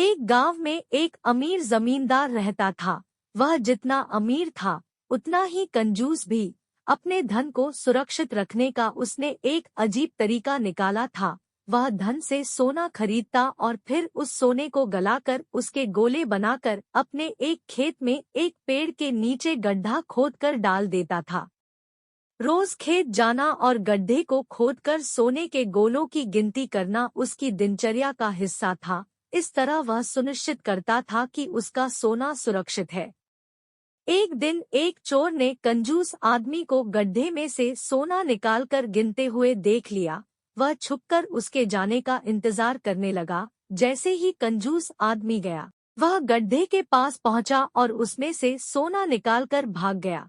एक गांव में एक अमीर जमींदार रहता था। वह जितना अमीर था उतना ही कंजूस भी। अपने धन को सुरक्षित रखने का उसने एक अजीब तरीका निकाला था। वह धन से सोना खरीदता और फिर उस सोने को गलाकर उसके गोले बनाकर अपने एक खेत में एक पेड़ के नीचे गड्ढा खोदकर डाल देता था। रोज खेत जाना और गड्ढे को खोदकर सोने के गोलों की गिनती करना उसकी दिनचर्या का हिस्सा था। इस तरह वह सुनिश्चित करता था कि उसका सोना सुरक्षित है। एक दिन एक चोर ने कंजूस आदमी को गड्ढे में से सोना निकालकर गिनते हुए देख लिया। वह छुपकर उसके जाने का इंतजार करने लगा। जैसे ही कंजूस आदमी गया, वह गड्ढे के पास पहुंचा और उसमें से सोना निकालकर भाग गया।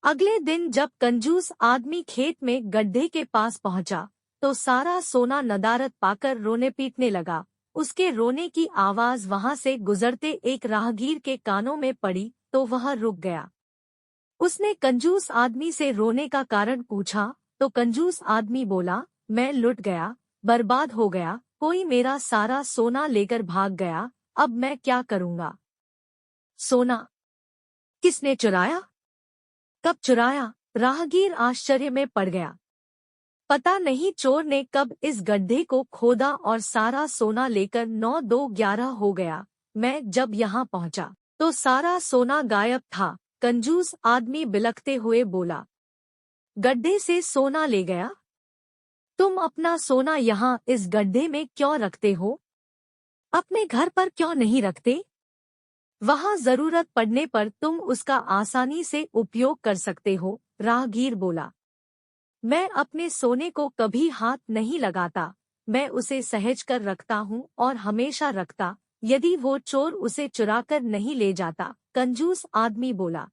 अगले दिन जब कंजूस आदमी खेत में गड्ढे के पास पहुंचा, तो सारा सोना नदारद पाकर रोने पीटने लगा। उसके रोने की आवाज वहां से गुजरते एक राहगीर के कानों में पड़ी तो वह रुक गया। उसने कंजूस आदमी से रोने का कारण पूछा तो कंजूस आदमी बोला, मैं लुट गया, बर्बाद हो गया, कोई मेरा सारा सोना लेकर भाग गया, अब मैं क्या करूंगा? सोना किसने चुराया? कब चुराया? राहगीर आश्चर्य में पड़ गया। पता नहीं चोर ने कब इस गड्ढे को खोदा और सारा सोना लेकर 9-2-11 हो गया। मैं जब यहाँ पहुँचा तो सारा सोना गायब था। कंजूस आदमी बिलखते हुए बोला, गड्ढे से सोना ले गया? तुम अपना सोना यहाँ इस गड्ढे में क्यों रखते हो? अपने घर पर क्यों नहीं रखते? वहाँ जरूरत पड़ने पर तुम उसका आसानी से उपयोग कर सकते हो। राहगीर बोला, मैं अपने सोने को कभी हाथ नहीं लगाता, मैं उसे सहेज कर रखता हूँ और हमेशा रखता, यदि वो चोर उसे चुराकर नहीं ले जाता। कंजूस आदमी बोला।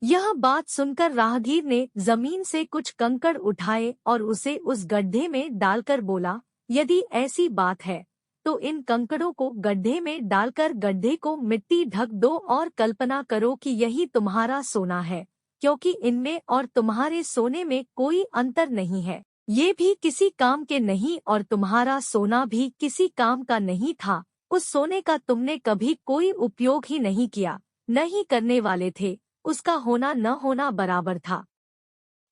यह बात सुनकर राहगीर ने जमीन से कुछ कंकड़ उठाए और उसे उस गड्ढे में डालकर बोला, यदि ऐसी बात है तो इन कंकड़ों को गड्ढे में डालकर गड्ढे को मिट्टी ढक दो और कल्पना करो कि यही तुम्हारा सोना है, क्योंकि इनमें और तुम्हारे सोने में कोई अंतर नहीं है। ये भी किसी काम के नहीं और तुम्हारा सोना भी किसी काम का नहीं था। उस सोने का तुमने कभी कोई उपयोग ही नहीं किया, न ही करने वाले थे। उसका होना न होना बराबर था।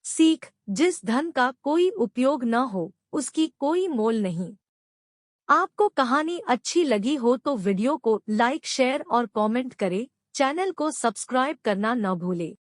सीख, जिस धन का कोई उपयोग न हो उसकी कोई मोल नहीं। आपको कहानी अच्छी लगी हो तो वीडियो को लाइक, शेयर और कमेंट करें। चैनल को सब्सक्राइब करना न भूलें।